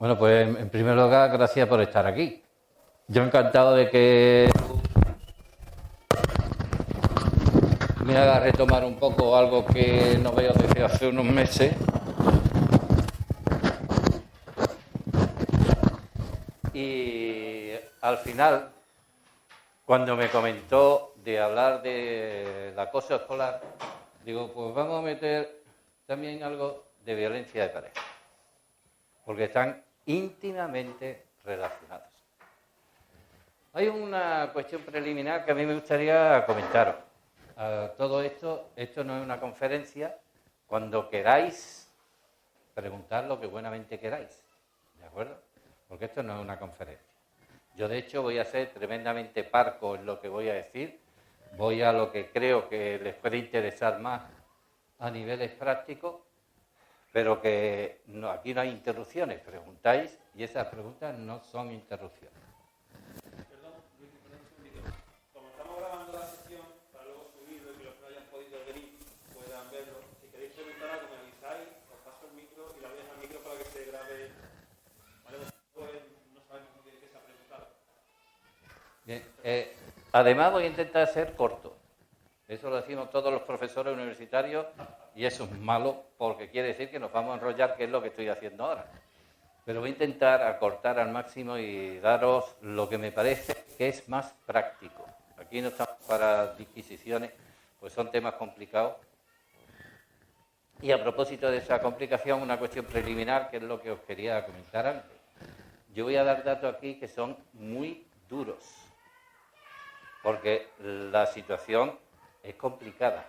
Bueno, pues en primer lugar, gracias por estar aquí. Yo encantado de que me haga retomar un poco algo que no veo desde hace unos meses. Y al final, cuando me comentó de hablar del acoso escolar, digo, pues vamos a meter también algo de violencia de pareja, porque están íntimamente relacionados. Hay una cuestión preliminar que a mí me gustaría comentaros. Todo esto no es una conferencia. Cuando queráis, preguntad lo que buenamente queráis, ¿de acuerdo? Porque esto no es una conferencia. Yo, de hecho, voy a ser tremendamente parco en lo que voy a decir. Voy a lo que creo que les puede interesar más a niveles prácticos, pero que no, aquí no hay interrupciones. Preguntáis y esas preguntas no son interrupciones. Perdón, un segundito. Como estamos grabando la sesión, para luego subirlo y que los que no hayan podido venir puedan verlo, si queréis preguntar algo me avisáis, os paso el micro y la voy a dejar el micro para que se grabe. Vale, pues no sabemos muy bien qué se ha preguntado. Bien, además voy a intentar ser corto. Eso lo decimos todos los profesores universitarios y eso es malo porque quiere decir que nos vamos a enrollar, que es lo que estoy haciendo ahora. Pero voy a intentar acortar al máximo y daros lo que me parece que es más práctico. Aquí no estamos para disquisiciones, pues son temas complicados. Y a propósito de esa complicación, una cuestión preliminar, que es lo que os quería comentar antes. Yo voy a dar datos aquí que son muy duros, porque la situación es complicada.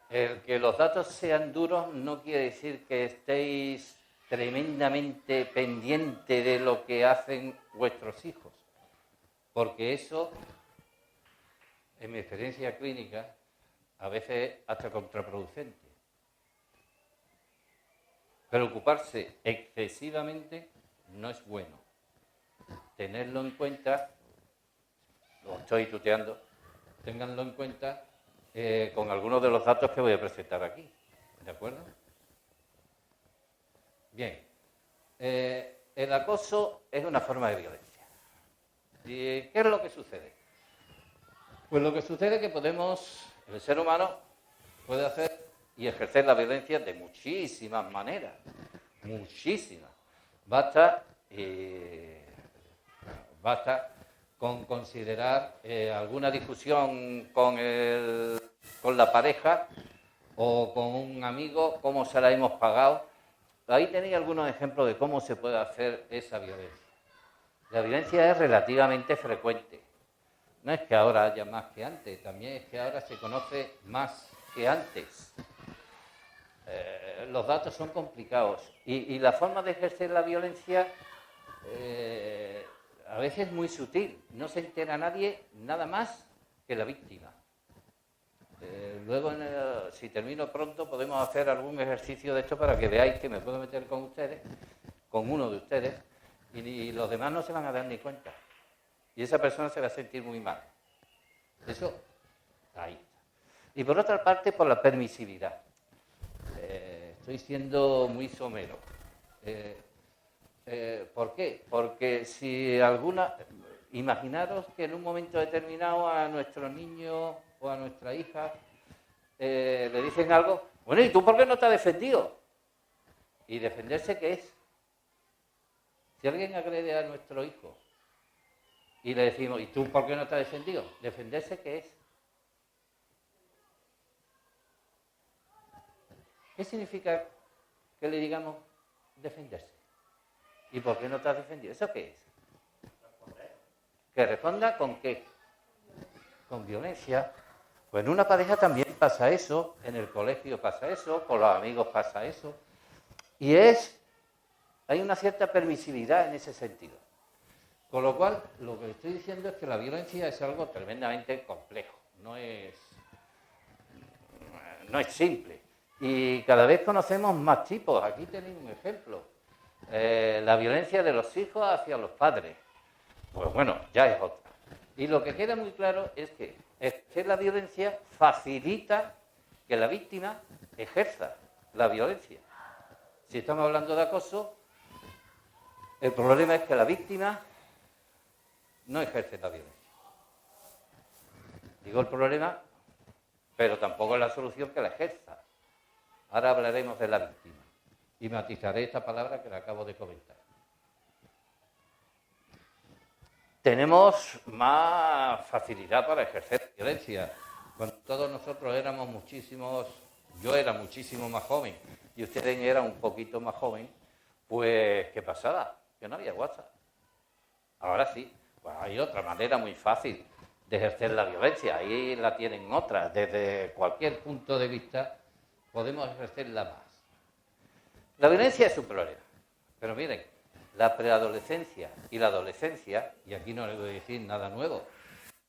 El que los datos sean duros no quiere decir que estéis tremendamente pendiente de lo que hacen vuestros hijos, porque eso, en mi experiencia clínica, a veces es hasta contraproducente. Preocuparse excesivamente no es bueno. Tenerlo en cuenta, lo estoy tuteando, ténganlo en cuenta con algunos de los datos que voy a presentar aquí, ¿de acuerdo? Bien, el acoso es una forma de violencia. ¿Y qué es lo que sucede? Pues lo que sucede es que el ser humano puede hacer y ejercer la violencia de muchísimas maneras, muchísimas. Basta con considerar alguna discusión con la pareja o con un amigo, cómo se la hemos pagado. Ahí tenéis algunos ejemplos de cómo se puede hacer esa violencia. La violencia es relativamente frecuente. No es que ahora haya más que antes, también es que ahora se conoce más que antes. Los datos son complicados y la forma de ejercer la violencia a veces es muy sutil. No se entera nadie nada más que la víctima. Luego, si termino pronto, podemos hacer algún ejercicio de esto para que veáis que me puedo meter con ustedes, con uno de ustedes, y los demás no se van a dar ni cuenta. Y esa persona se va a sentir muy mal. Eso, ahí está. Y por otra parte, por la permisividad. Estoy siendo muy somero. ¿Por qué? Porque imaginaros que en un momento determinado a nuestro niño o a nuestra hija le dicen algo, bueno, ¿y tú por qué no te has defendido? ¿Y defenderse qué es? Si alguien agrede a nuestro hijo y le decimos, ¿y tú por qué no te has defendido? ¿Defenderse qué es? ¿Qué significa que le digamos defenderse? ¿Y por qué no te has defendido? ¿Eso qué es? Responder. ¿Que responda con qué? Con violencia. Pues en una pareja también pasa eso, en el colegio pasa eso, con los amigos pasa eso. Y hay una cierta permisividad en ese sentido. Con lo cual, lo que estoy diciendo es que la violencia es algo tremendamente complejo, no es simple. Y cada vez conocemos más tipos. Aquí tenéis un ejemplo. La violencia de los hijos hacia los padres. Pues bueno, ya es otra. Y lo que queda muy claro es que ejercer la violencia facilita que la víctima ejerza la violencia. Si estamos hablando de acoso, El problema es que la víctima no ejerce la violencia. Digo el problema, pero tampoco es la solución que la ejerza. Ahora hablaremos de la víctima y matizaré esta palabra que le acabo de comentar. Tenemos más facilidad para ejercer violencia. Cuando todos nosotros éramos yo era muchísimo más joven y ustedes eran un poquito más joven, pues ¿qué pasaba? Que no había WhatsApp. Ahora sí, pues hay otra manera muy fácil de ejercer la violencia. Ahí la tienen otras. Desde cualquier punto de vista podemos ejercerla más. La violencia es un problema. Pero miren, la preadolescencia y la adolescencia, y aquí no les voy a decir nada nuevo,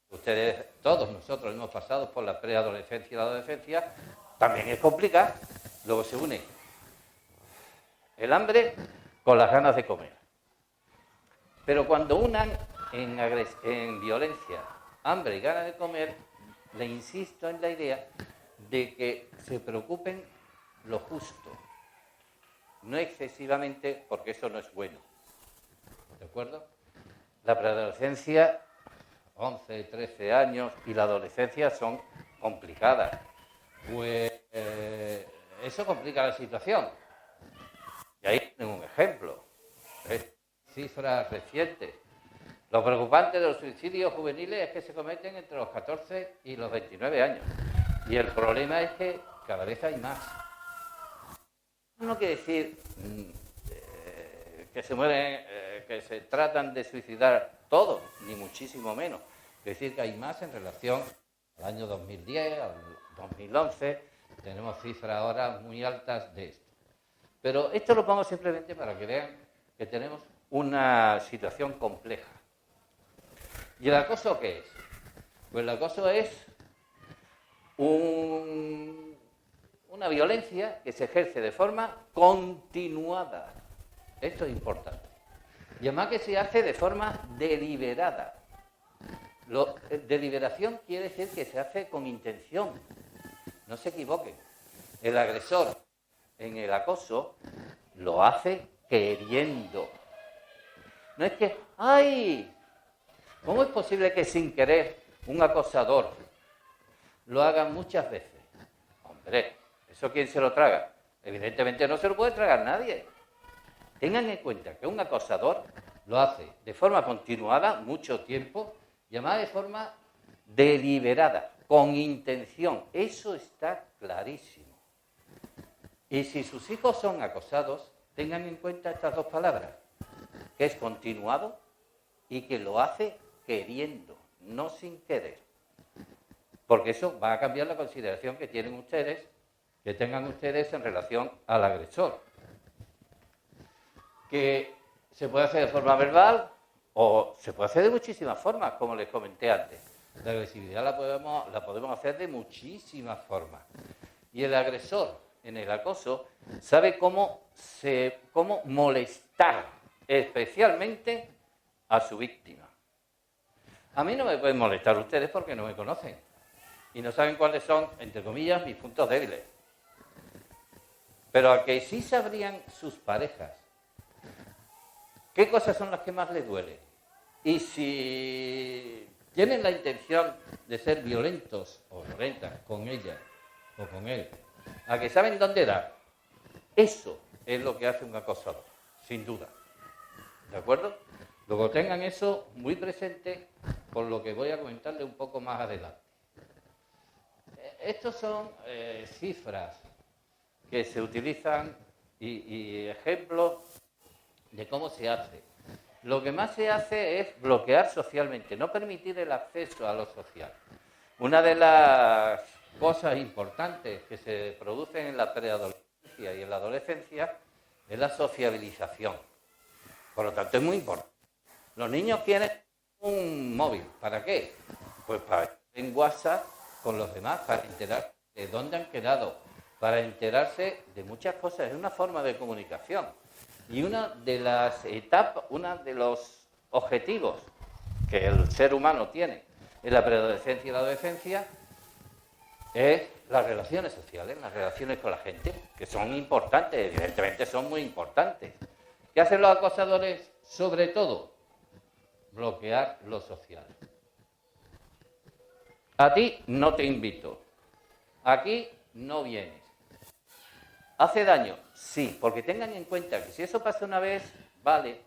ustedes, todos nosotros hemos pasado por la preadolescencia y la adolescencia, también es complicada. Luego se une el hambre con las ganas de comer. Pero cuando unan en violencia hambre y ganas de comer, le insisto en la idea de que se preocupen lo justo, no excesivamente, porque eso no es bueno. ¿De acuerdo? La preadolescencia, 11, 13 años, y la adolescencia son complicadas. Pues eso complica la situación. Y ahí tienen un ejemplo. Cifras recientes. Lo preocupante de los suicidios juveniles es que se cometen entre los 14 y los 29 años. Y el problema es que cada vez hay más. No quiere decir que se mueren, que se tratan de suicidar todos, ni muchísimo menos. Quiere decir que hay más en relación al año 2010, al 2011. Tenemos cifras ahora muy altas de esto. Pero esto lo pongo simplemente para que vean que tenemos una situación compleja. ¿Y el acoso qué es? Pues el acoso es una violencia que se ejerce de forma continuada. Esto es importante. Y además que se hace de forma deliberada. Deliberación quiere decir que se hace con intención. No se equivoquen. El agresor en el acoso lo hace queriendo. No es que, ¡ay! ¿Cómo es posible que sin querer un acosador lo haga muchas veces? Hombre, ¿eso quién se lo traga? Evidentemente no se lo puede tragar nadie. Tengan en cuenta que un acosador lo hace de forma continuada, mucho tiempo, y además de forma deliberada, con intención. Eso está clarísimo. Y si sus hijos son acosados, tengan en cuenta estas dos palabras, que es continuado y que lo hace queriendo, no sin querer. Porque eso va a cambiar la consideración que tienen ustedes, que tengan ustedes en relación al agresor. Que se puede hacer de forma verbal o se puede hacer de muchísimas formas, como les comenté antes. La agresividad la podemos hacer de muchísimas formas. Y el agresor en el acoso sabe cómo molestar especialmente a su víctima. A mí no me pueden molestar ustedes porque no me conocen y no saben cuáles son, entre comillas, mis puntos débiles. Pero a que sí sabrían sus parejas qué cosas son las que más les duelen. Y si tienen la intención de ser violentos o violentas con ella o con él, a que saben dónde dar, eso es lo que hace un acosador, sin duda. ¿De acuerdo? Luego tengan eso muy presente por lo que voy a comentarles un poco más adelante. Estos son cifras que se utilizan y ejemplos de cómo se hace. Lo que más se hace es bloquear socialmente, no permitir el acceso a lo social. Una de las cosas importantes que se producen en la preadolescencia y en la adolescencia es la sociabilización. Por lo tanto, es muy importante. Los niños quieren un móvil. ¿Para qué? Pues para estar en WhatsApp con los demás, para enterarse de dónde han quedado, para enterarse de muchas cosas. Es una forma de comunicación. Y una de las etapas, uno de los objetivos que el ser humano tiene en la preadolescencia y la adolescencia es las relaciones sociales, las relaciones con la gente, que son importantes, evidentemente son muy importantes. ¿Qué hacen los acosadores? Sobre todo, bloquear lo social. A ti no te invito. Aquí no vienes. ¿Hace daño? Sí, porque tengan en cuenta que si eso pasa una vez, vale,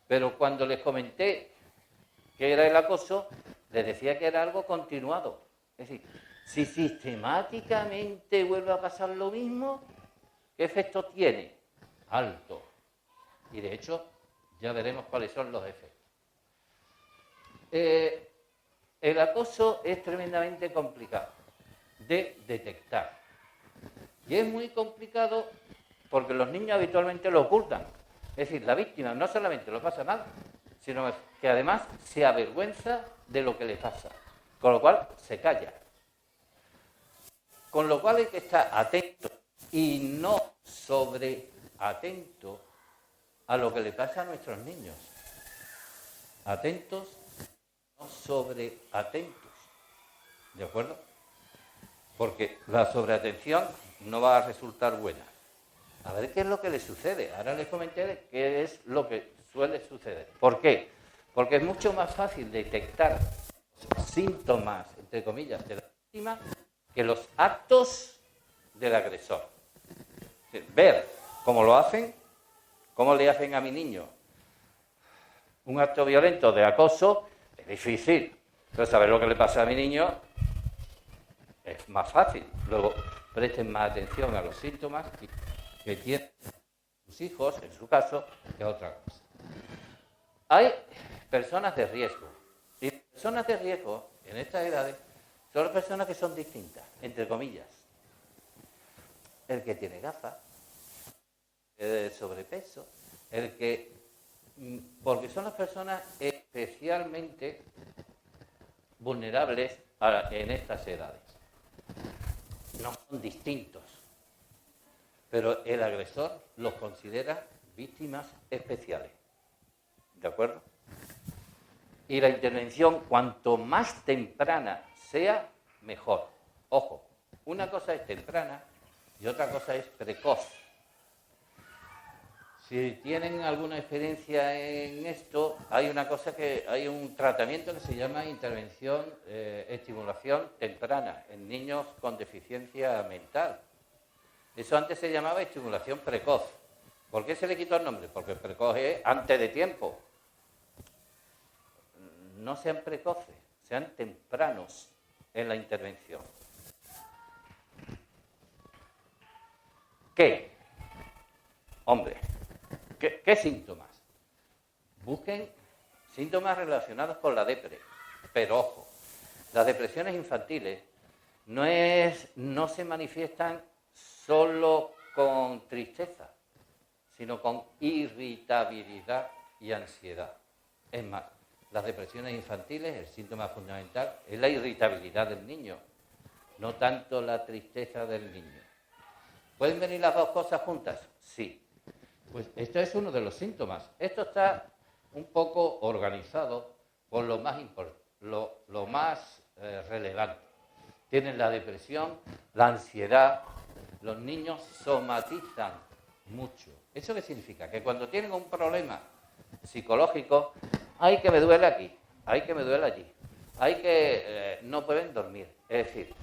pero cuando les comenté que era el acoso, les decía que era algo continuado. Es decir, si sistemáticamente vuelve a pasar lo mismo, ¿qué efecto tiene? Alto. Y de hecho, ya veremos cuáles son los efectos. El acoso es tremendamente complicado de detectar. Y es muy complicado porque los niños habitualmente lo ocultan. Es decir, la víctima no solamente lo pasa mal, sino que además se avergüenza de lo que le pasa. Con lo cual se calla. Con lo cual hay que estar atento y no sobreatento a lo que le pasa a nuestros niños. Atentos, no sobreatentos. ¿De acuerdo? Porque la sobreatención no va a resultar buena. A ver qué es lo que le sucede. Ahora les comenté qué es lo que suele suceder. ¿Por qué? Porque es mucho más fácil detectar síntomas, entre comillas, de la víctima que los actos del agresor. Es decir, ver cómo lo hacen, cómo le hacen a mi niño un acto violento de acoso, es difícil. Pero saber lo que le pasa a mi niño es más fácil. Luego presten más atención a los síntomas que tienen sus hijos, en su caso, que otra cosa. Hay personas de riesgo. Y personas de riesgo en estas edades son las personas que son distintas, entre comillas. El que tiene gafas, el sobrepeso, el que... Porque son las personas especialmente vulnerables en estas edades. No son distintos, pero el agresor los considera víctimas especiales. ¿De acuerdo? Y la intervención, cuanto más temprana sea, mejor. Ojo, una cosa es temprana y otra cosa es precoz. Si tienen alguna experiencia en esto, hay un tratamiento que se llama intervención, estimulación temprana en niños con deficiencia mental. Eso antes se llamaba estimulación precoz. ¿Por qué se le quitó el nombre? Porque precoz es antes de tiempo. No sean precoces, sean tempranos en la intervención. ¿Qué? Hombre, ¿qué síntomas? Busquen síntomas relacionados con la depresión. Pero ojo, las depresiones infantiles no se manifiestan solo con tristeza, sino con irritabilidad y ansiedad. Es más, las depresiones infantiles, el síntoma fundamental es la irritabilidad del niño, no tanto la tristeza del niño. ¿Pueden venir las dos cosas juntas? Sí. Pues esto es uno de los síntomas. Esto está un poco organizado por lo más relevante. Tienen la depresión, la ansiedad. Los niños somatizan mucho. ¿Eso qué significa? Que cuando tienen un problema psicológico, ¡ay, que me duele aquí! ¡Ay, que me duele allí! ¡Ay, que no pueden dormir! Es decir,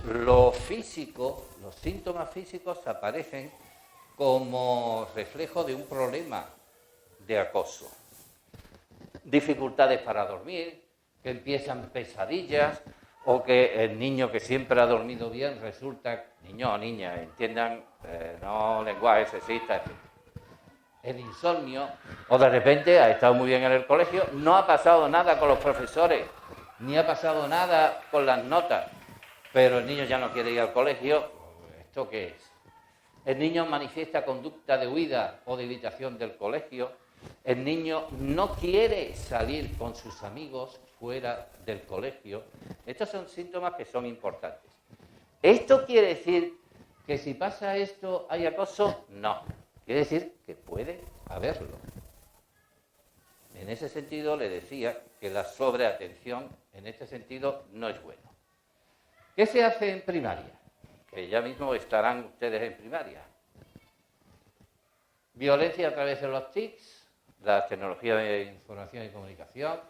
lo físico, los síntomas físicos aparecen como reflejo de un problema de acoso. Dificultades para dormir, que empiezan pesadillas, o que el niño que siempre ha dormido bien resulta, niño o niña, entiendan, no lenguaje sexista, etc. El insomnio, o de repente ha estado muy bien en el colegio, no ha pasado nada con los profesores, ni ha pasado nada con las notas, pero el niño ya no quiere ir al colegio. ¿Esto qué es? El niño manifiesta conducta de huida o de evitación del colegio. El niño no quiere salir con sus amigos fuera del colegio. Estos son síntomas que son importantes. ¿Esto quiere decir que si pasa esto hay acoso? No. Quiere decir que puede haberlo. En ese sentido le decía que la sobreatención en este sentido no es bueno. ¿Qué se hace en primaria? Que ya mismo estarán ustedes en primaria. Violencia a través de los TICs, las tecnologías de información y comunicación,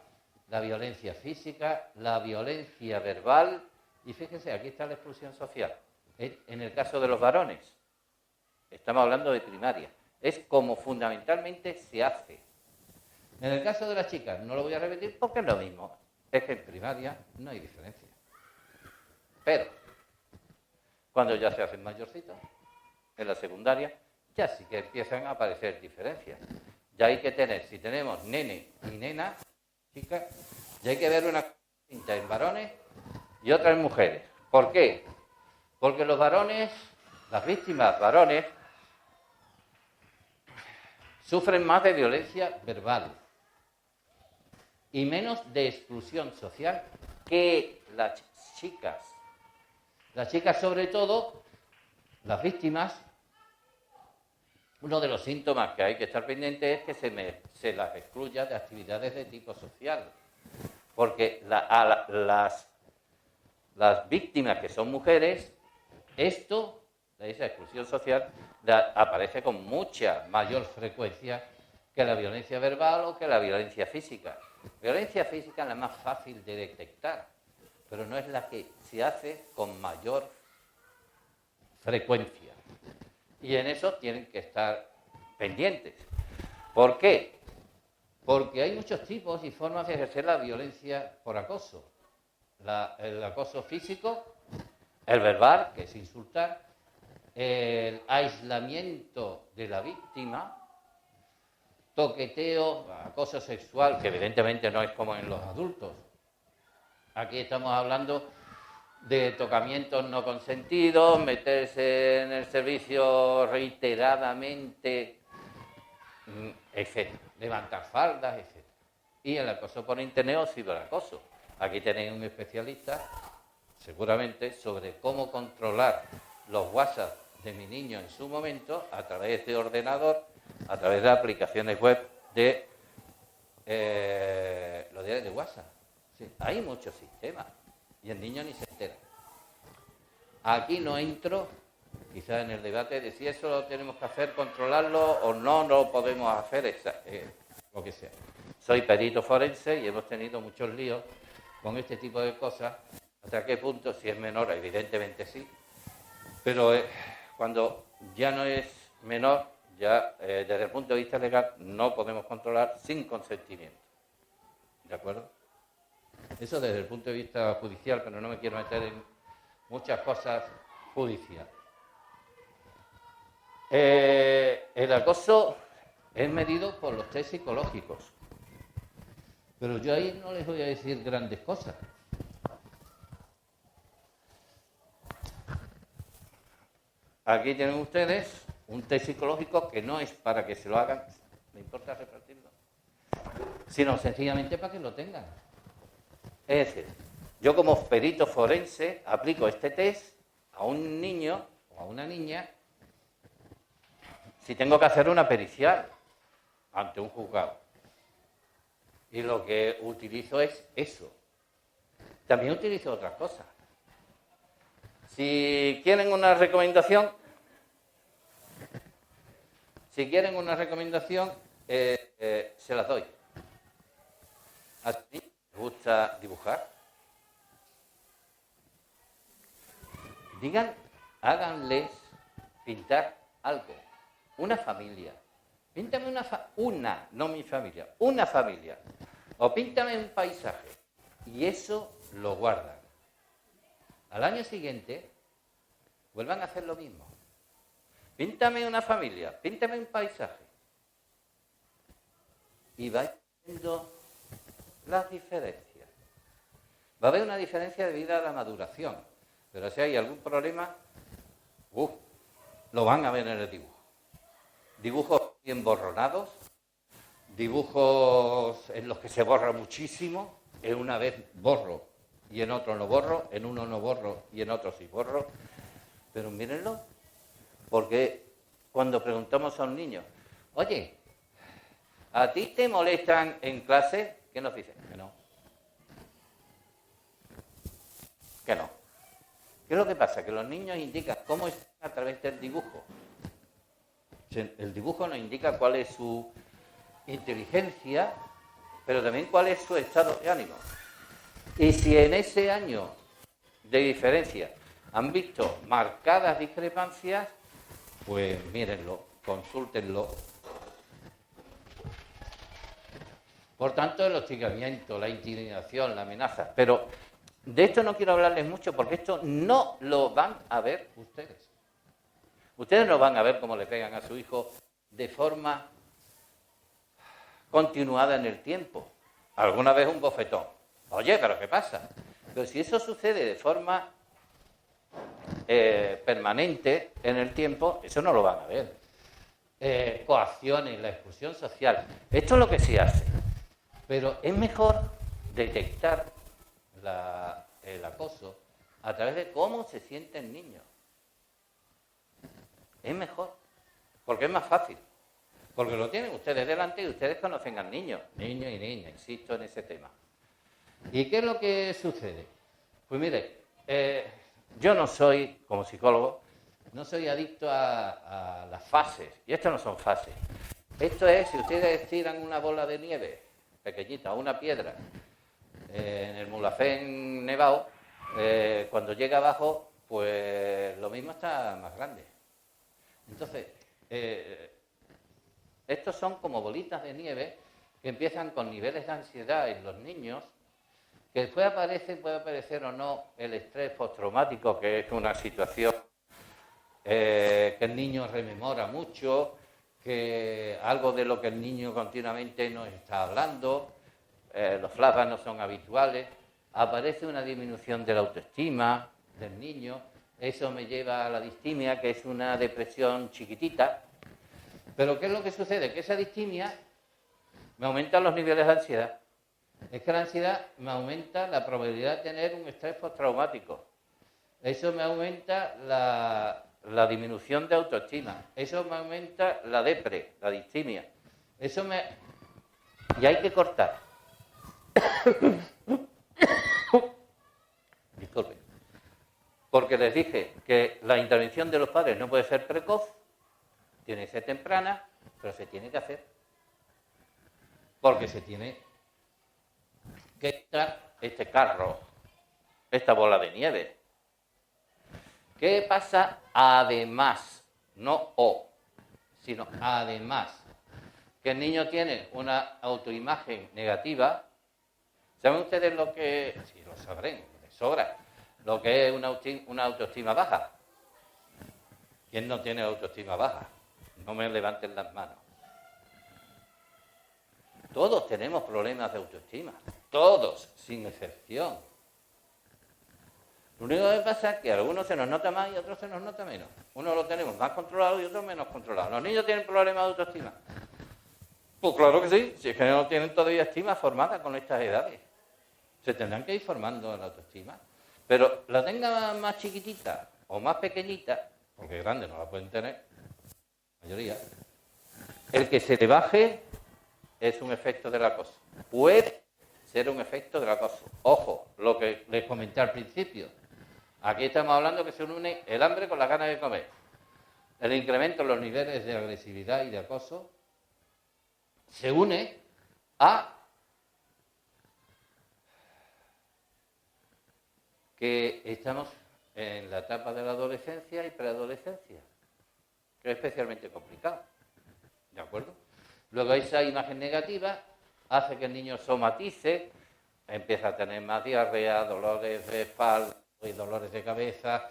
la violencia física, la violencia verbal, y fíjense, aquí está la exclusión social. En el caso de los varones, estamos hablando de primaria, es como fundamentalmente se hace. En el caso de las chicas, no lo voy a repetir porque es lo mismo, es que en primaria no hay diferencia. Pero, cuando ya se hacen mayorcitos, en la secundaria, ya sí que empiezan a aparecer diferencias. Ya hay que tener, si tenemos nene y nena, chicas, ya hay que ver una distinta en varones y otra en mujeres. ¿Por qué? Porque los varones, las víctimas varones, sufren más de violencia verbal y menos de exclusión social que las chicas. Las chicas, sobre todo, las víctimas, uno de los síntomas que hay que estar pendiente es que se las excluya de actividades de tipo social. Porque las víctimas que son mujeres, esa exclusión social, aparece con mucha mayor frecuencia que la violencia verbal o que la violencia física. Violencia física es la más fácil de detectar, pero no es la que se hace con mayor frecuencia. Y en eso tienen que estar pendientes. ¿Por qué? Porque hay muchos tipos y formas de ejercer la violencia por acoso. El acoso físico, el verbal, que es insultar, el aislamiento de la víctima, toqueteo, acoso sexual, que evidentemente no es como en los adultos. Aquí estamos hablando de tocamientos no consentidos, meterse en el servicio reiteradamente, etc. Levantar faldas, etc. Y el acoso por internet o ciberacoso. Aquí tenéis un especialista, seguramente, sobre cómo controlar los WhatsApp de mi niño en su momento a través de ordenador, a través de aplicaciones web de los diarios de WhatsApp. Sí, hay muchos sistemas y el niño ni se entera. Aquí no entro, quizás en el debate de si eso lo tenemos que hacer, controlarlo o no lo podemos hacer, lo que sea. Soy perito forense y hemos tenido muchos líos con este tipo de cosas. ¿Hasta qué punto? Si es menor, evidentemente sí. Pero cuando ya no es menor, ya desde el punto de vista legal no podemos controlar sin consentimiento. ¿De acuerdo? Eso desde el punto de vista judicial, pero no me quiero meter en muchas cosas judiciales. El acoso es medido por los test psicológicos. Pero yo ahí no les voy a decir grandes cosas. Aquí tienen ustedes un test psicológico que no es para que se lo hagan, me importa repartirlo, sino sencillamente para que lo tengan. Es decir, yo como perito forense aplico este test a un niño o a una niña si tengo que hacer una pericial ante un juzgado. Y lo que utilizo es eso. También utilizo otras cosas. Si quieren una recomendación, se las doy. ¿A ti te gusta dibujar? Háganles pintar algo. Una familia. Píntame no mi familia, una familia. O píntame un paisaje. Y eso lo guardan. Al año siguiente, vuelvan a hacer lo mismo. Píntame una familia, píntame un paisaje. Y vais viendo las diferencias. Va a haber una diferencia debido a la maduración. Pero si hay algún problema, lo van a ver en el dibujo. Dibujos bien borronados, dibujos en los que se borra muchísimo, en una vez borro y en otro no borro, en uno no borro y en otro sí borro. Pero mírenlo, porque cuando preguntamos a un niño, oye, ¿a ti te molestan en clase? ¿Qué nos dicen? Que no. Que no. ¿Qué es lo que pasa? Que los niños indican cómo es a través del dibujo. El dibujo nos indica cuál es su inteligencia, pero también cuál es su estado de ánimo. Y si en ese año de diferencia han visto marcadas discrepancias, pues mírenlo, consúltenlo. Por tanto, el hostigamiento, la intimidación, la amenaza. Pero de esto no quiero hablarles mucho porque esto no lo van a ver ustedes. Ustedes no van a ver cómo le pegan a su hijo de forma continuada en el tiempo. Alguna vez un bofetón. Oye, ¿pero qué pasa? Pero si eso sucede de forma permanente en el tiempo, eso no lo van a ver. Coacciones, la exclusión social. Esto es lo que se hace. Pero es mejor detectar el acoso a través de cómo se siente el niño. Es mejor, porque es más fácil. Porque lo tienen ustedes delante y ustedes conocen al niño. Niño y niña, insisto en ese tema. ¿Y qué es lo que sucede? Pues mire, yo no soy, como psicólogo, no soy adicto a las fases. Y esto no son fases. Esto es, si ustedes tiran una bola de nieve pequeñita, una piedra, en el Mulhacén nevado, cuando llega abajo, pues lo mismo está más grande. Entonces, estos son como bolitas de nieve que empiezan con niveles de ansiedad en los niños, que después puede aparecer o no el estrés postraumático, que es una situación que el niño rememora mucho, que algo de lo que el niño continuamente nos está hablando, los flashbacks no son habituales, aparece una disminución de la autoestima del niño, eso me lleva a la distimia, que es una depresión chiquitita. Pero ¿qué es lo que sucede? Que esa distimia me aumenta los niveles de ansiedad. Es que la ansiedad me aumenta la probabilidad de tener un estrés postraumático. Eso me aumenta la disminución de autoestima. Eso me aumenta la depre, la distimia. Y hay que cortar. Disculpen. Porque les dije que la intervención de los padres no puede ser precoz, tiene que ser temprana, pero se tiene que hacer. Porque se tiene que quitar este carro, esta bola de nieve. ¿Qué pasa? Además, no sino además, que el niño tiene una autoimagen negativa. ¿Saben ustedes lo que, sí lo sabrán, de sobra, lo que es una autoestima baja? ¿Quién no tiene autoestima baja? No me levanten las manos. Todos tenemos problemas de autoestima, todos, sin excepción. Lo único que pasa es que a algunos se nos nota más y a otros se nos nota menos. Uno lo tenemos más controlado y otros menos controlado. ¿Los niños tienen problemas de autoestima? Pues claro que sí, si es que no tienen todavía estima formada con estas edades. Se tendrán que ir formando en la autoestima. Pero la tenga más chiquitita o más pequeñita, porque grande no la pueden tener, la mayoría, el que se le baje es un efecto del acoso. Puede ser un efecto del acoso. Ojo, lo que les comenté al principio. Aquí estamos hablando que se une el hambre con las ganas de comer. El incremento en los niveles de agresividad y de acoso se une a que estamos en la etapa de la adolescencia y preadolescencia, que es especialmente complicado. ¿De acuerdo? Luego esa imagen negativa hace que el niño somatice, empieza a tener más diarrea, dolores de espalda y dolores de cabeza,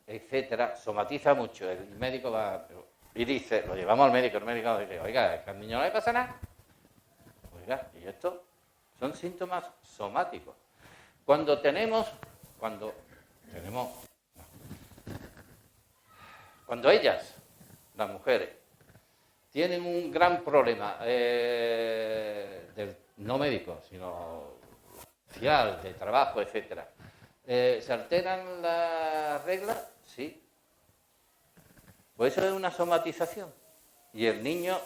etcétera. Somatiza mucho. El médico va y dice, lo llevamos al médico, el médico dice, oiga, es que al niño no le pasa nada. Oiga, y esto son síntomas somáticos. Cuando ellas, las mujeres, tienen un gran problema, no médico, sino social, de trabajo, etcétera. ¿Se alteran las reglas? Sí. Pues eso es una somatización. Y el niño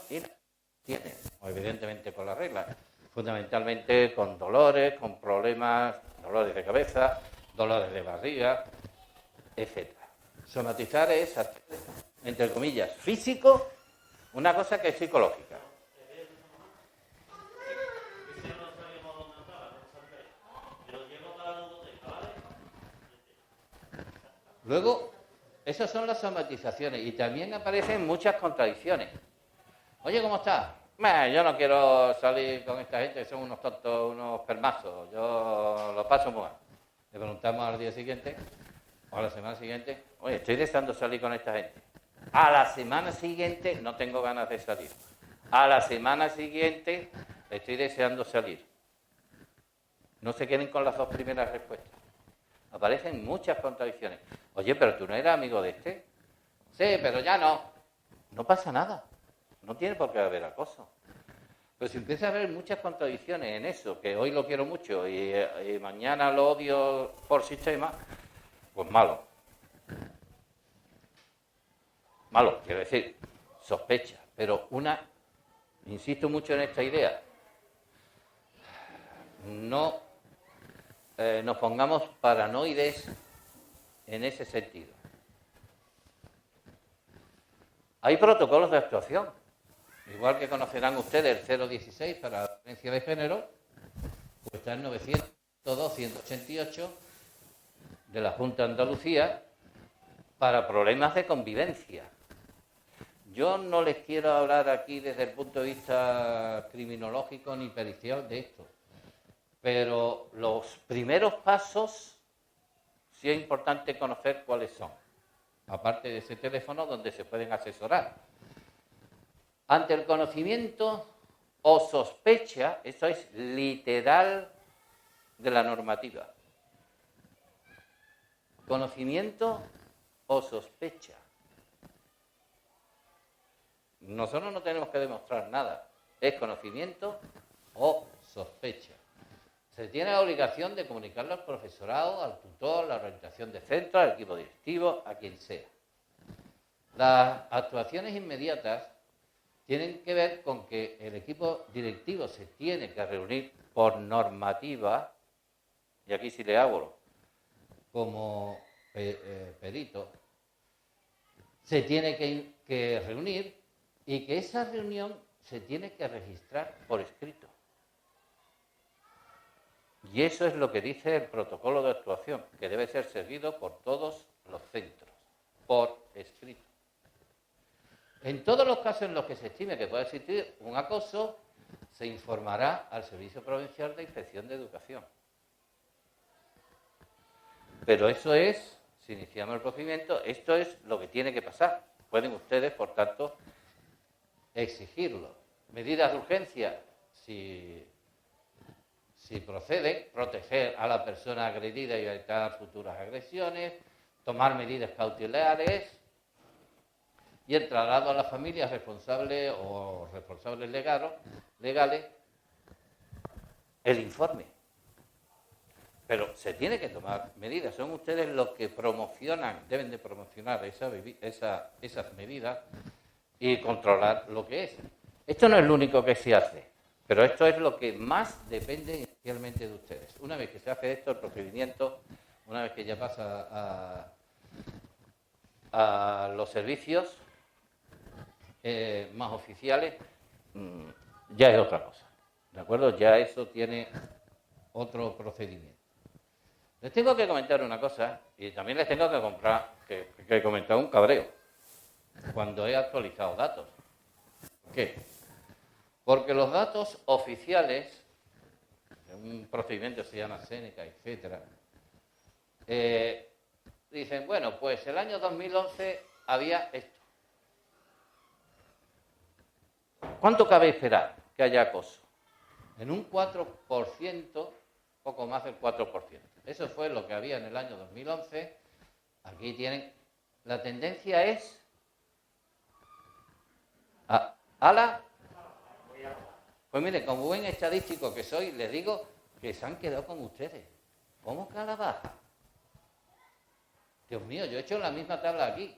tiene, evidentemente con las reglas, fundamentalmente con dolores, con problemas, dolores de cabeza, dolores de barriga, etcétera. Somatizar es, entre comillas, físico, una cosa que es psicológica. Luego, esas son las somatizaciones y también aparecen muchas contradicciones. Oye, ¿cómo estás? Yo no quiero salir con esta gente, son unos tontos, unos permazos, yo lo paso muy mal. Le preguntamos al día siguiente o a la semana siguiente, oye, estoy deseando salir con esta gente. A la semana siguiente no tengo ganas de salir. A la semana siguiente estoy deseando salir. No se queden con las dos primeras respuestas. Aparecen muchas contradicciones. Oye, pero tú no eras amigo de este. Sí, pero ya no. No pasa nada. No tiene por qué haber acoso. Pero si empieza a haber muchas contradicciones en eso, que hoy lo quiero mucho y mañana lo odio por sistema, pues malo. Malo, quiero decir, sospecha. Pero insisto mucho en esta idea, no nos pongamos paranoides en ese sentido. Hay protocolos de actuación. Igual que conocerán ustedes el 016 para la violencia de género, pues está el 902-188 de la Junta de Andalucía para problemas de convivencia. Yo no les quiero hablar aquí desde el punto de vista criminológico ni pericial de esto, pero los primeros pasos sí es importante conocer cuáles son, aparte de ese teléfono donde se pueden asesorar. Ante el conocimiento o sospecha, eso es literal de la normativa. Conocimiento o sospecha. Nosotros no tenemos que demostrar nada. Es conocimiento o sospecha. Se tiene la obligación de comunicarlo al profesorado, al tutor, a la organización de centro, al equipo directivo, a quien sea. Las actuaciones inmediatas tienen que ver con que el equipo directivo se tiene que reunir por normativa, y aquí sí le hablo como perito, se tiene que reunir y que esa reunión se tiene que registrar por escrito. Y eso es lo que dice el protocolo de actuación, que debe ser seguido por todos los centros, por escrito. En todos los casos en los que se estime que pueda existir un acoso, se informará al Servicio Provincial de Inspección de Educación. Pero eso es, si iniciamos el procedimiento, esto es lo que tiene que pasar. Pueden ustedes, por tanto, exigirlo. Medidas de urgencia, si proceden, proteger a la persona agredida y evitar futuras agresiones, tomar medidas cautelares, y el traslado a las familias responsables o responsables legales, el informe. Pero se tiene que tomar medidas. Son ustedes los que promocionan, deben de promocionar esas medidas y controlar lo que es. Esto no es lo único que se hace, pero esto es lo que más depende inicialmente de ustedes. Una vez que se hace esto, el procedimiento, una vez que ya pasa a los servicios más oficiales, ya es otra cosa, ¿de acuerdo? Ya eso tiene otro procedimiento. Les tengo que comentar una cosa y también les tengo que comentar un cabreo cuando he actualizado datos. ¿Por qué? Porque los datos oficiales, un procedimiento se llama Seneca, etcétera, dicen, bueno, pues el año 2011 había esto. ¿Cuánto cabe esperar que haya acoso? En un 4%, poco más del 4%. Eso fue lo que había en el año 2011. Aquí tienen, la tendencia es pues mire, como buen estadístico que soy, les digo que se han quedado con ustedes. ¿Cómo que a la baja? Dios mío, yo he hecho la misma tabla aquí.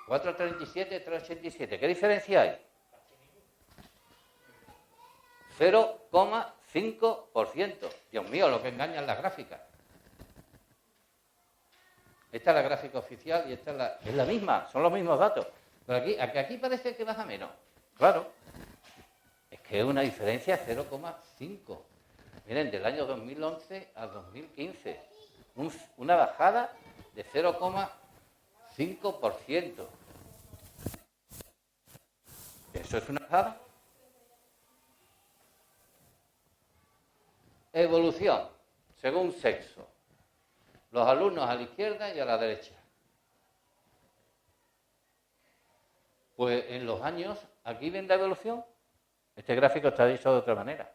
4,37, 3,87. ¿Qué diferencia hay? 0,5%. Dios mío, lo que engañan las gráficas. Esta es la gráfica oficial y esta es la misma, son los mismos datos. Pero aquí parece que baja menos. Claro, es que es una diferencia de 0,5. Miren, del año 2011 a 2015. Una bajada de 0,5%. ¿Eso es una pasada? Evolución, según sexo. Los alumnos a la izquierda y a la derecha. Pues en los años, aquí ven la evolución. Este gráfico está dicho de otra manera.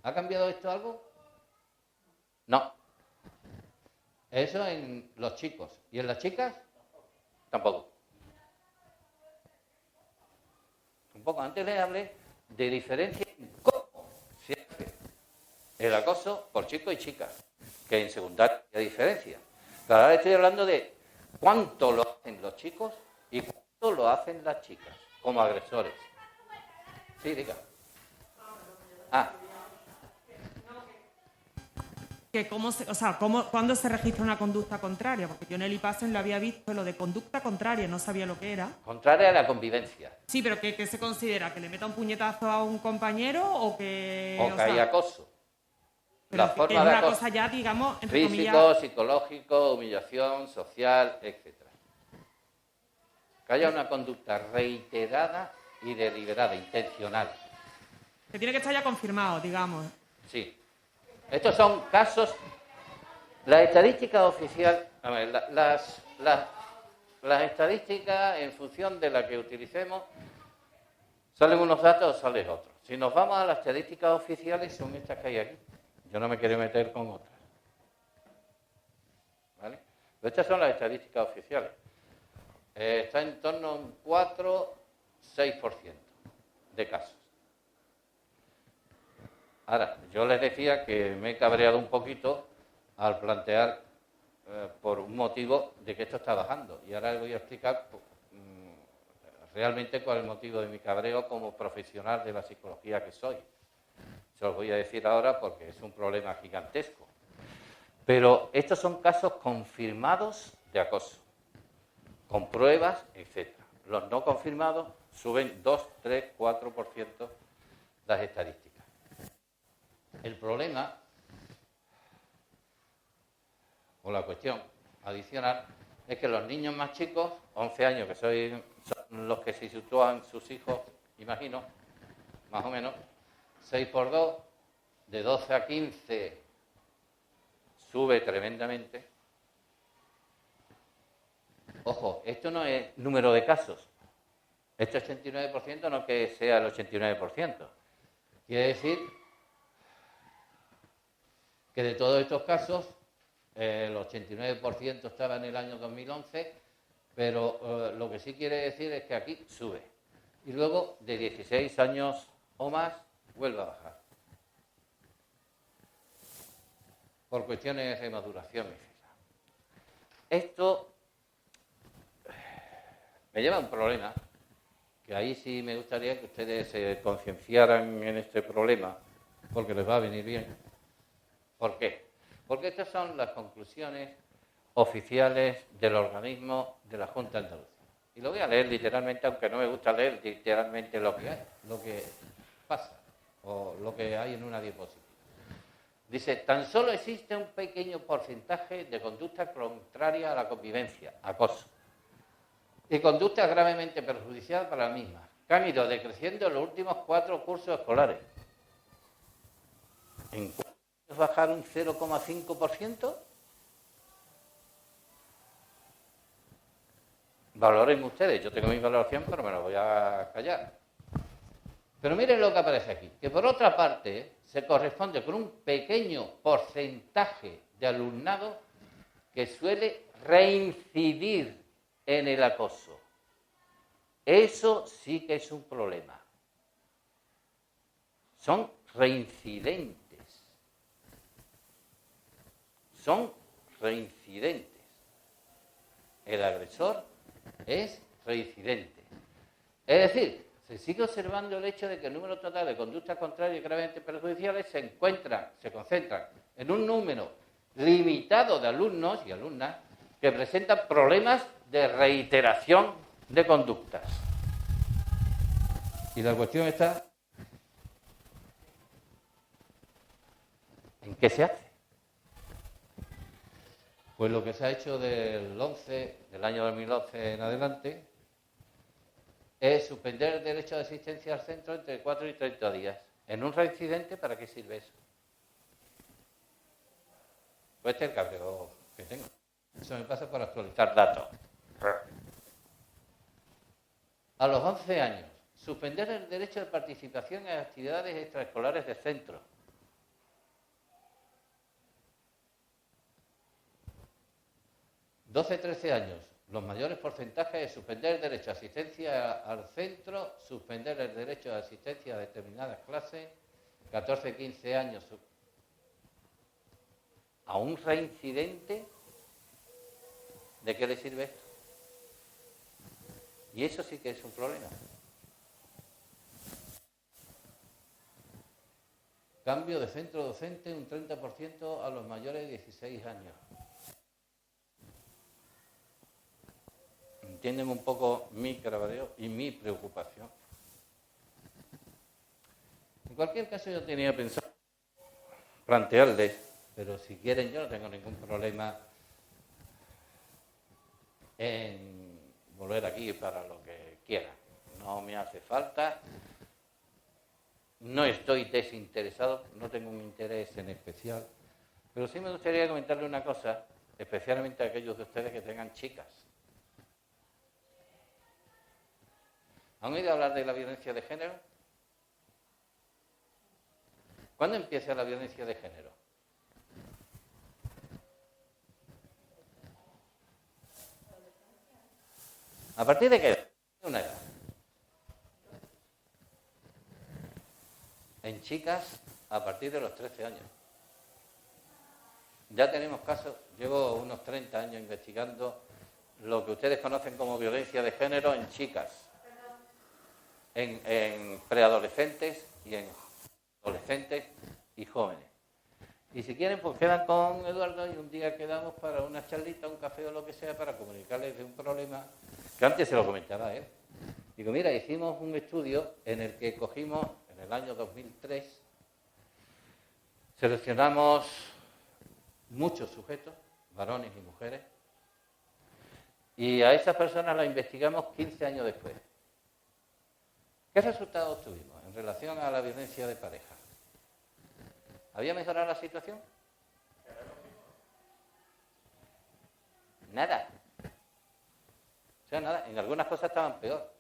¿Ha cambiado esto algo? No. Eso en los chicos. ¿Y en las chicas? Tampoco. Un poco antes les hablé de diferencia en cómo se hace el acoso por chicos y chicas, que en secundaria hay diferencia. Pero ahora estoy hablando de cuánto lo hacen los chicos y cuánto lo hacen las chicas como agresores. Sí, diga. Que ¿cuándo se registra una conducta contraria? Porque yo en el IPASEN lo había visto, lo de conducta contraria, no sabía lo que era. Contraria a la convivencia. Sí, pero ¿qué se considera? ¿Que le meta un puñetazo a un compañero o que...? O que hay acoso. Pero La forma que es de una acoso. cosa ya, digamos, entre Físico, comillas... psicológico, humillación, social, etc. Que haya una conducta reiterada y deliberada, intencional. Que tiene que estar ya confirmado, digamos. Sí. Estos son casos... La estadística oficial... A ver, las estadísticas, en función de la que utilicemos, salen unos datos o salen otros. Si nos vamos a las estadísticas oficiales, son estas que hay aquí. Yo no me quiero meter con otras. ¿Vale? Pero estas son las estadísticas oficiales. Está en torno a un 4-6% de casos. Ahora, yo les decía que me he cabreado un poquito al plantear por un motivo de que esto está bajando. Y ahora les voy a explicar realmente cuál es el motivo de mi cabreo como profesional de la psicología que soy. Se los voy a decir ahora porque es un problema gigantesco. Pero estos son casos confirmados de acoso, con pruebas, etc. Los no confirmados suben 2, 3, 4% las estadísticas. El problema, o la cuestión adicional, es que los niños más chicos, 11 años, que son los que se sitúan sus hijos, imagino, más o menos, 6 por 2, de 12 a 15 sube tremendamente. Ojo, esto no es número de casos. Este 89% no que sea el 89%. Quiere decir que de todos estos casos, el 89% estaba en el año 2011, pero lo que sí quiere decir es que aquí sube. Y luego, de 16 años o más, vuelve a bajar. Por cuestiones de maduración, etc. Esto me lleva a un problema, que ahí sí me gustaría que ustedes se concienciaran en este problema, porque les va a venir bien. ¿Por qué? Porque estas son las conclusiones oficiales del organismo de la Junta de Andalucía. Y lo voy a leer literalmente, aunque no me gusta leer literalmente lo que hay, lo que pasa, o lo que hay en una diapositiva. Dice, tan solo existe un pequeño porcentaje de conducta contraria a la convivencia, acoso, y conducta gravemente perjudicial para la misma, que han ido decreciendo en los últimos 4 cursos escolares. ¿En cuánto es bajar un 0,5%? Valoren ustedes, yo tengo mi valoración, pero me lo voy a callar. Pero miren lo que aparece aquí, que por otra parte se corresponde con un pequeño porcentaje de alumnado que suele reincidir en el acoso. Eso sí que es un problema. Son reincidentes. Son reincidentes. El agresor es reincidente. Es decir, se sigue observando el hecho de que el número total de conductas contrarias y gravemente perjudiciales se concentran en un número limitado de alumnos y alumnas que presentan problemas de reiteración de conductas. Y la cuestión está en qué se hace. Pues lo que se ha hecho del año 2011 en adelante, es suspender el derecho de asistencia al centro entre 4 y 30 días. En un reincidente, ¿para qué sirve eso? Pues este es el cabreo que tengo. Eso me pasa por actualizar datos. A los 11 años, suspender el derecho de participación en actividades extraescolares de centro. ¿12-13 años? Los mayores porcentajes de suspender el derecho a asistencia al centro, suspender el derecho de asistencia a determinadas clases. 14-15 años. ¿A un reincidente? ¿De qué le sirve esto? Y eso sí que es un problema. Cambio de centro docente un 30% a los mayores de 16 años. Entienden un poco mi cabardeo y mi preocupación. En cualquier caso, yo tenía pensado plantearles, pero si quieren, yo no tengo ningún problema en volver aquí para lo que quieran. No me hace falta. No estoy desinteresado, no tengo un interés en especial. Pero sí me gustaría comentarle una cosa, especialmente a aquellos de ustedes que tengan chicas. ¿Han oído hablar de la violencia de género? ¿Cuándo empieza la violencia de género? ¿A partir de qué? Una edad. En chicas, a partir de los 13 años. Ya tenemos casos, llevo unos 30 años investigando lo que ustedes conocen como violencia de género en chicas, en preadolescentes y en adolescentes y jóvenes. Y si quieren, pues quedan con Eduardo y un día quedamos para una charlita, un café o lo que sea, para comunicarles de un problema que antes se lo comentaba él. Digo, mira, hicimos un estudio en el que cogimos, en el año 2003, seleccionamos muchos sujetos, varones y mujeres, y a esas personas las investigamos 15 años después. ¿Qué resultados tuvimos en relación a la violencia de pareja? ¿Había mejorado la situación? Nada. O sea, nada. En algunas cosas estaban peor.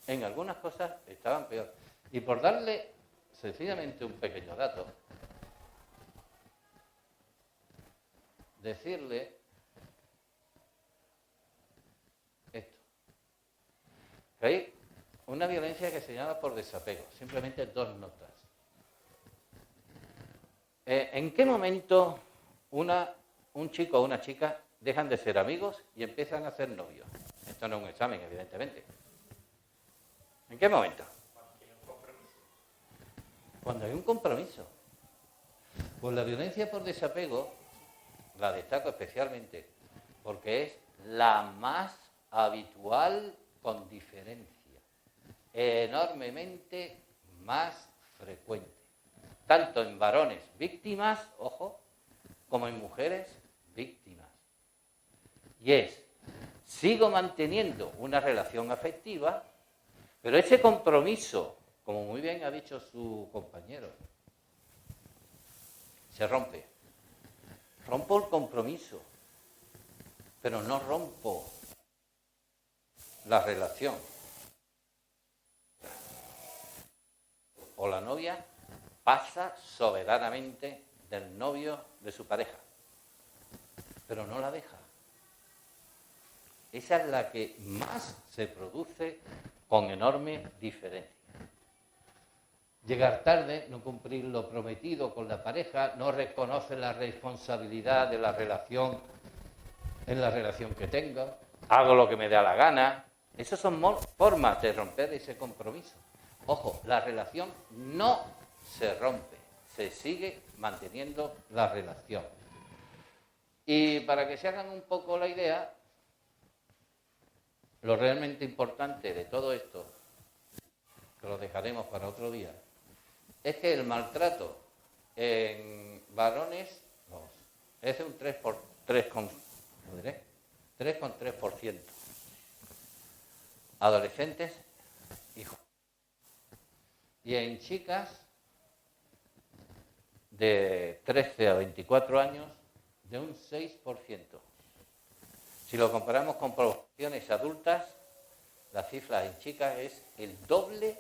En algunas cosas estaban peor. Y por darle sencillamente un pequeño dato, decirle esto. Que hay una violencia que se llama por desapego, simplemente 2 notas. ¿En qué momento un chico o una chica dejan de ser amigos y empiezan a ser novios? Esto no es un examen, evidentemente. ¿En qué momento? Cuando hay un compromiso. Pues la violencia por desapego la destaco especialmente porque es la más habitual con diferencia. Enormemente más frecuente, tanto en varones víctimas, ojo, como en mujeres víctimas. Y es, sigo manteniendo una relación afectiva, pero ese compromiso, como muy bien ha dicho su compañero, se rompe. Rompo el compromiso, pero no rompo la relación. O la novia pasa soberanamente del novio de su pareja, pero no la deja. Esa es la que más se produce con enorme diferencia. Llegar tarde, no cumplir lo prometido con la pareja, no reconoce la responsabilidad de la relación en la relación que tengo, hago lo que me da la gana. Esas son formas de romper ese compromiso. Ojo, la relación no se rompe, se sigue manteniendo la relación. Y para que se hagan un poco la idea, lo realmente importante de todo esto, que lo dejaremos para otro día, es que el maltrato en varones Es un 3,3%. Adolescentes y jóvenes. Y en chicas de 13 a 24 años, de un 6%. Si lo comparamos con poblaciones adultas, la cifra en chicas es el doble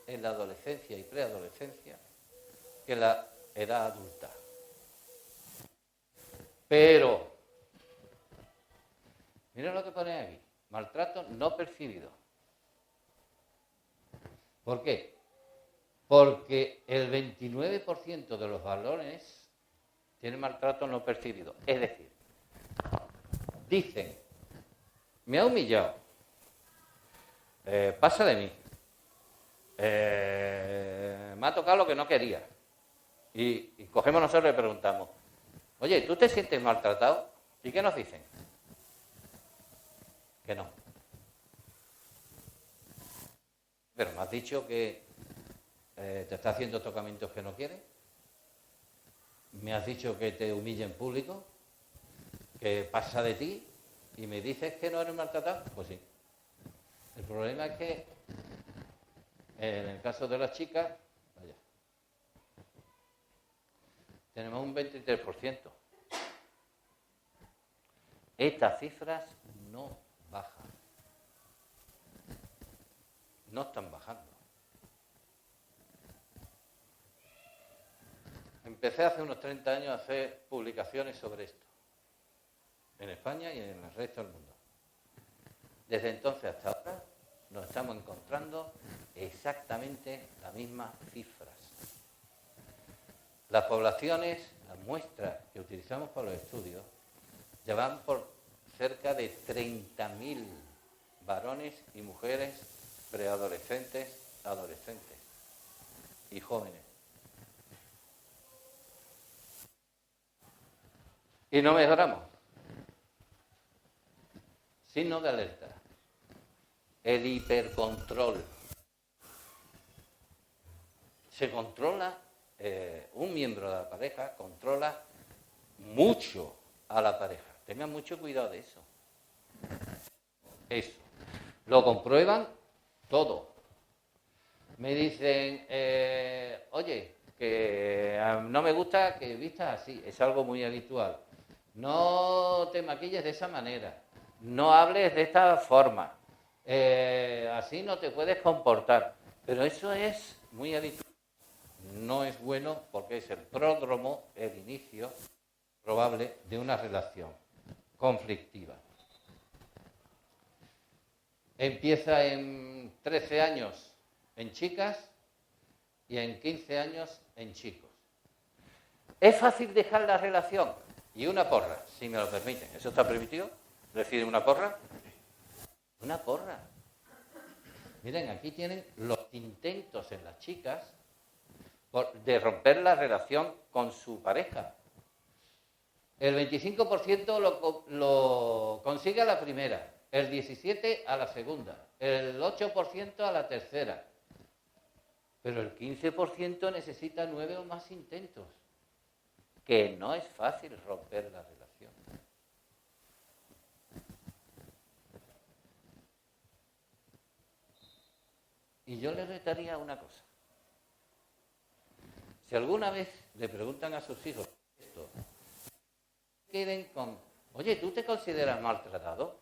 en la adolescencia y preadolescencia que la edad adulta. Pero, miren lo que pone aquí, maltrato no percibido. ¿Por qué? Porque el 29% de los varones tienen maltrato no percibido. Es decir, dicen, me ha humillado, pasa de mí, me ha tocado lo que no quería. Y cogemos nosotros y le preguntamos, oye, ¿tú te sientes maltratado? ¿Y qué nos dicen? Que no. Pero me has dicho que te está haciendo tocamientos que no quieres. Me has dicho que te humilla en público, que pasa de ti y me dices que no eres maltratado. Pues sí. El problema es que en el caso de las chicas, vaya, tenemos un 23%. Estas cifras no bajan. No están bajando. Empecé hace unos 30 años a hacer publicaciones sobre esto, en España y en el resto del mundo. Desde entonces hasta ahora nos estamos encontrando exactamente las mismas cifras. Las poblaciones, las muestras que utilizamos para los estudios, ya van por cerca de 30.000 varones y mujeres preadolescentes, adolescentes y jóvenes. Y no mejoramos. Signo de alerta. El hipercontrol. Se controla, un miembro de la pareja controla mucho a la pareja. Tengan mucho cuidado de eso. Eso. Lo comprueban todo. Me dicen, oye, que no me gusta que vistas así. Es algo muy habitual. No te maquilles de esa manera. No hables de esta forma. Así no te puedes comportar. Pero eso es muy habitual. No es bueno porque es el pródromo, el inicio probable de una relación conflictiva. Empieza en 13 años en chicas y en 15 años en chicos. ¿Es fácil dejar la relación? Y una porra, si me lo permiten. ¿Eso está permitido? ¿Decir una porra? Una porra. Miren, aquí tienen los intentos en las chicas de romper la relación con su pareja. El 25% lo consigue a la primera, el 17% a la segunda, el 8% a la tercera. Pero el 15% necesita 9 o más intentos. Que no es fácil romper la relación. Y yo le retaría una cosa. Si alguna vez le preguntan a sus hijos esto, queden con, oye, ¿tú te consideras maltratado?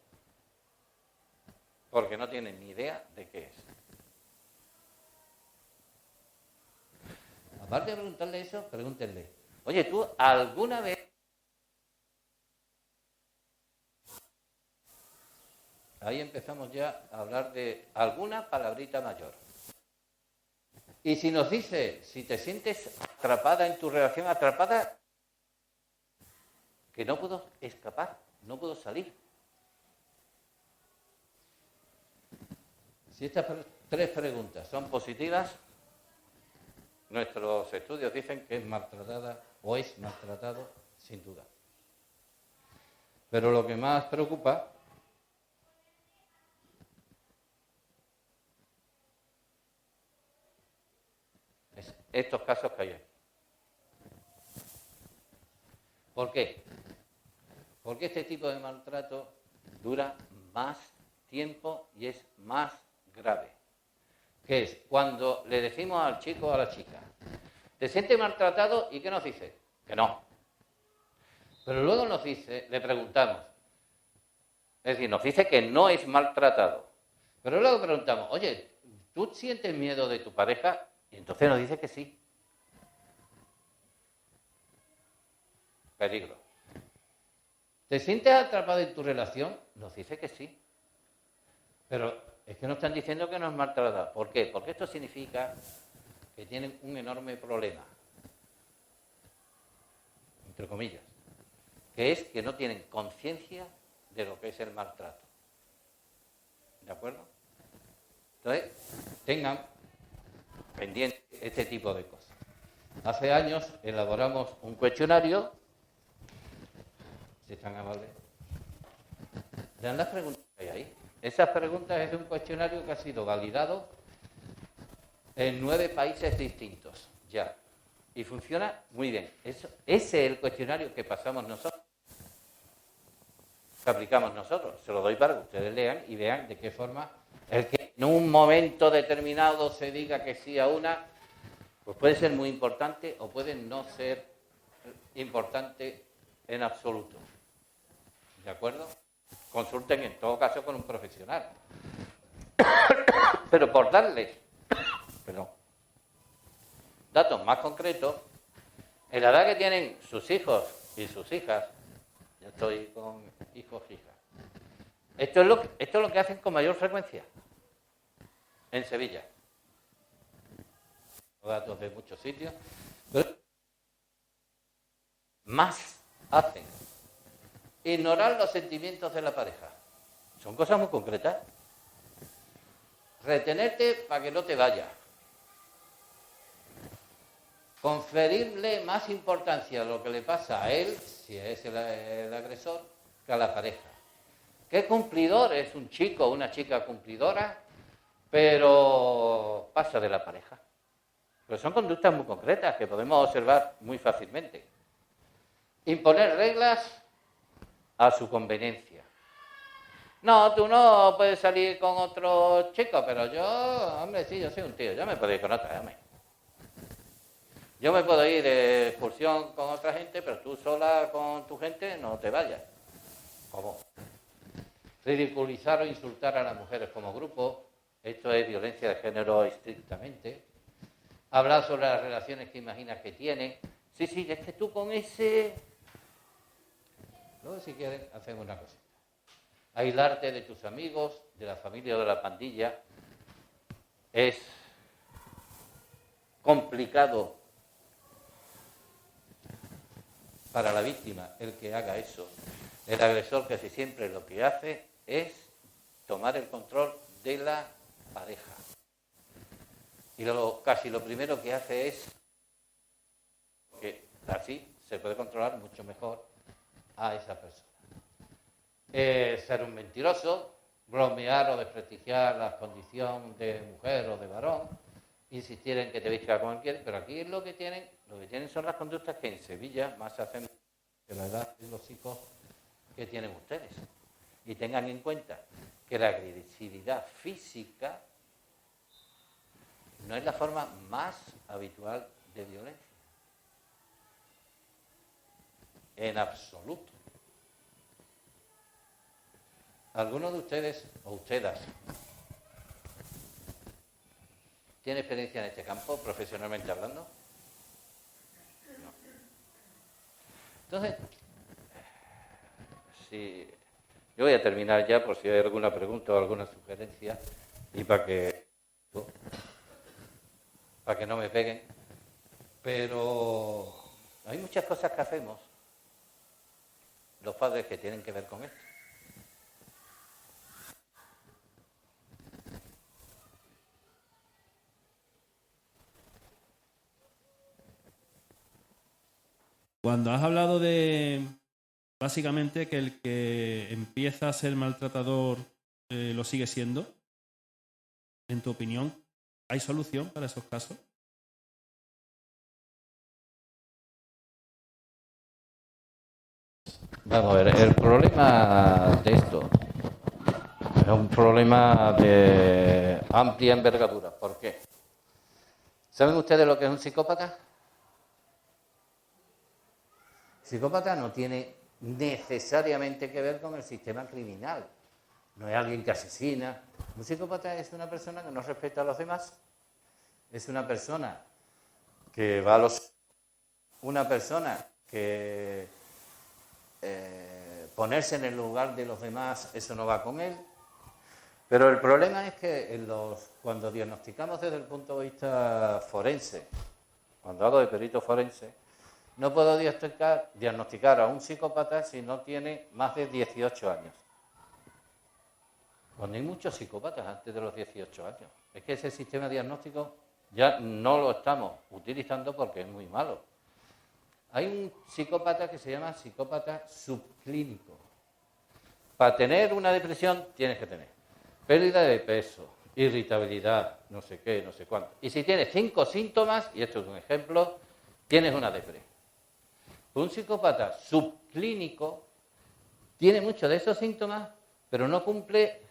Porque no tienen ni idea de qué es. Aparte de preguntarle eso, pregúntenle, oye, ¿tú alguna vez? Ahí empezamos ya a hablar de alguna palabrita mayor. Y si nos dice, si te sientes atrapada en tu relación, atrapada, que no puedo escapar, no puedo salir. Si estas 3 preguntas son positivas, nuestros estudios dicen que es maltratada o es maltratado, sin duda. Pero lo que más preocupa es estos casos que hay. ¿Por qué? Porque este tipo de maltrato dura más tiempo y es más grave. Que es cuando le decimos al chico o a la chica, ¿te sientes maltratado? ¿Y qué nos dice? Que no. Pero luego nos dice, le preguntamos, es decir, nos dice que no es maltratado. Pero luego preguntamos, oye, ¿tú sientes miedo de tu pareja? Y entonces nos dice que sí. Peligro. ¿Te sientes atrapado en tu relación? Nos dice que sí. Pero es que nos están diciendo que no es maltratado. ¿Por qué? Porque esto significa que tienen un enorme problema, entre comillas, que es que no tienen conciencia de lo que es el maltrato. ¿De acuerdo? Entonces, tengan pendiente este tipo de cosas. Hace años elaboramos un cuestionario, si están amables, dan las preguntas que hay ahí. Esas preguntas es un cuestionario que ha sido validado en 9 países distintos ya. Y funciona muy bien. Ese es el cuestionario que pasamos nosotros, que aplicamos nosotros. Se lo doy para que ustedes lean y vean de qué forma el que en un momento determinado se diga que sí a una, pues puede ser muy importante o puede no ser importante en absoluto. ¿De acuerdo? Consulten en todo caso con un profesional. Pero por darles datos más concretos, en la edad que tienen sus hijos y sus hijas, yo estoy con hijos e hijas, esto es lo que hacen con mayor frecuencia en Sevilla. Datos de muchos sitios, pero más hacen ignorar los sentimientos de la pareja. Son cosas muy concretas. Retenerte para que no te vayas. Conferirle más importancia a lo que le pasa a él, si es el agresor, que a la pareja. ¿Qué cumplidor es un chico o una chica cumplidora, pero pasa de la pareja? Pero son conductas muy concretas que podemos observar muy fácilmente. Imponer reglas a su conveniencia. No, tú no puedes salir con otro chico, pero yo, hombre, sí, yo soy un tío, yo me puedo ir con otra, hombre. Yo me puedo ir de excursión con otra gente, pero tú sola con tu gente no te vayas. ¿Cómo? Ridiculizar o insultar a las mujeres como grupo, esto es violencia de género estrictamente. Hablar sobre las relaciones que imaginas que tienen. Sí, es que tú con ese... Luego, si quieren, hacemos una cosita. Aislarte de tus amigos, de la familia o de la pandilla. Es complicado para la víctima el que haga eso. El agresor casi siempre lo que hace es tomar el control de la pareja. Y casi lo primero que hace es que así se puede controlar mucho mejor a esa persona. Ser un mentiroso, bromear o desprestigiar la condición de mujer o de varón, insistir en que te vistas como quieres, pero aquí lo que tienen son las conductas que en Sevilla más se hacen de la edad de los hijos que tienen ustedes. Y tengan en cuenta que la agresividad física no es la forma más habitual de violencia. En absoluto. ¿Alguno de ustedes o ustedes tiene experiencia en este campo, profesionalmente hablando? No. Entonces, sí, yo voy a terminar ya por si hay alguna pregunta o alguna sugerencia y para que no me peguen. Pero hay muchas cosas que hacemos los padres que tienen que ver con esto. Cuando has hablado de, básicamente, que el que empieza a ser maltratador lo sigue siendo, en tu opinión, ¿hay solución para esos casos? Vamos a ver, el problema de esto es un problema de amplia envergadura. ¿Por qué? ¿Saben ustedes lo que es un psicópata? Psicópata no tiene necesariamente que ver con el sistema criminal. No es alguien que asesina. Un psicópata es una persona que no respeta a los demás. Es una persona que va a los... Una persona que ponerse en el lugar de los demás, eso no va con él. Pero el problema es que cuando diagnosticamos desde el punto de vista forense, cuando hablo de perito forense, no puedo diagnosticar a un psicópata si no tiene más de 18 años. Cuando hay muchos psicópatas antes de los 18 años. Es que ese sistema diagnóstico ya no lo estamos utilizando porque es muy malo. Hay un psicópata que se llama psicópata subclínico. Para tener una depresión tienes que tener pérdida de peso, irritabilidad, no sé qué, no sé cuánto. Y si tienes 5 síntomas, y esto es un ejemplo, tienes una depresión. Un psicópata subclínico tiene muchos de esos síntomas, pero no cumple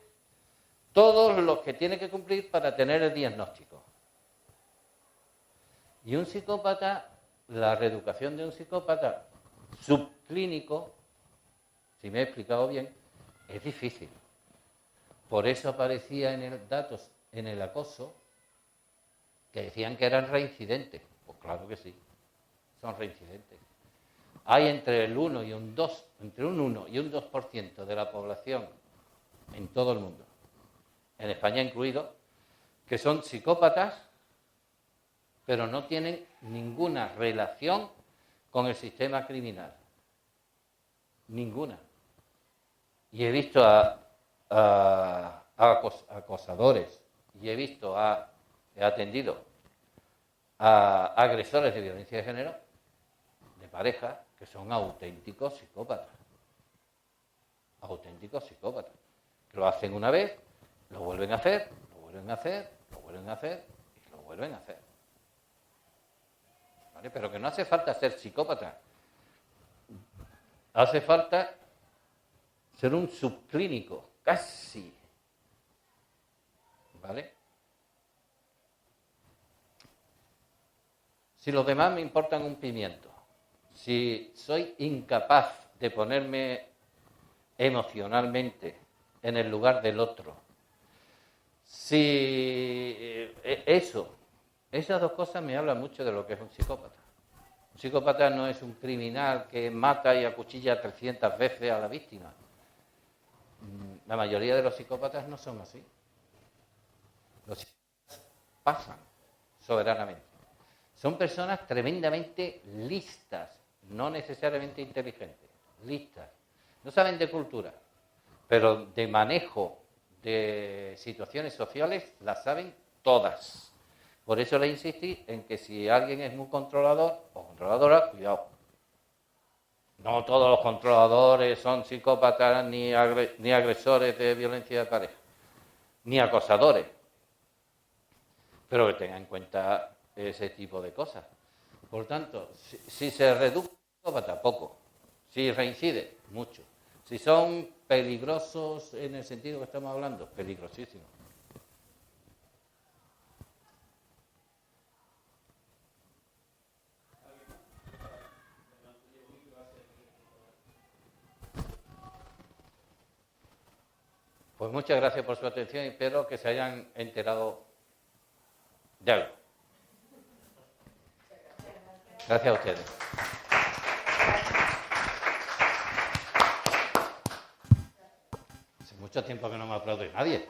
todos los que tiene que cumplir para tener el diagnóstico. Y un psicópata, la reeducación de un psicópata subclínico, si me he explicado bien, es difícil. Por eso aparecía datos en el acoso que decían que eran reincidentes. Pues claro que sí, son reincidentes. Hay entre el 1 y un 2, entre un 1 y un 2% de la población en todo el mundo, en España incluido, que son psicópatas, pero no tienen ninguna relación con el sistema criminal. Ninguna. Y he visto a acosadores y he atendido a agresores de violencia de género, de pareja, que son auténticos psicópatas. Auténticos psicópatas. Que lo hacen una vez, lo vuelven a hacer, lo vuelven a hacer, lo vuelven a hacer y lo vuelven a hacer. ¿Vale? Pero que no hace falta ser psicópata. Hace falta ser un subclínico, casi. ¿Vale? Si los demás me importan un pimiento, si soy incapaz de ponerme emocionalmente en el lugar del otro, si esas dos cosas me hablan mucho de lo que es un psicópata. Un psicópata no es un criminal que mata y acuchilla 300 veces a la víctima. La mayoría de los psicópatas no son así. Los psicópatas pasan soberanamente. Son personas tremendamente listas, no necesariamente inteligentes, listas. No saben de cultura, pero de manejo de situaciones sociales las saben todas. Por eso le insistí en que si alguien es muy controlador o controladora, cuidado. No todos los controladores son psicópatas ni agresores de violencia de pareja, ni acosadores. Pero que tengan en cuenta ese tipo de cosas. Por tanto, si se reduce psicópata, poco. Si reincide, mucho. Si son peligrosos en el sentido que estamos hablando, peligrosísimos. Pues muchas gracias por su atención y espero que se hayan enterado de algo. Gracias a ustedes. Hace mucho tiempo que no me aplaude nadie.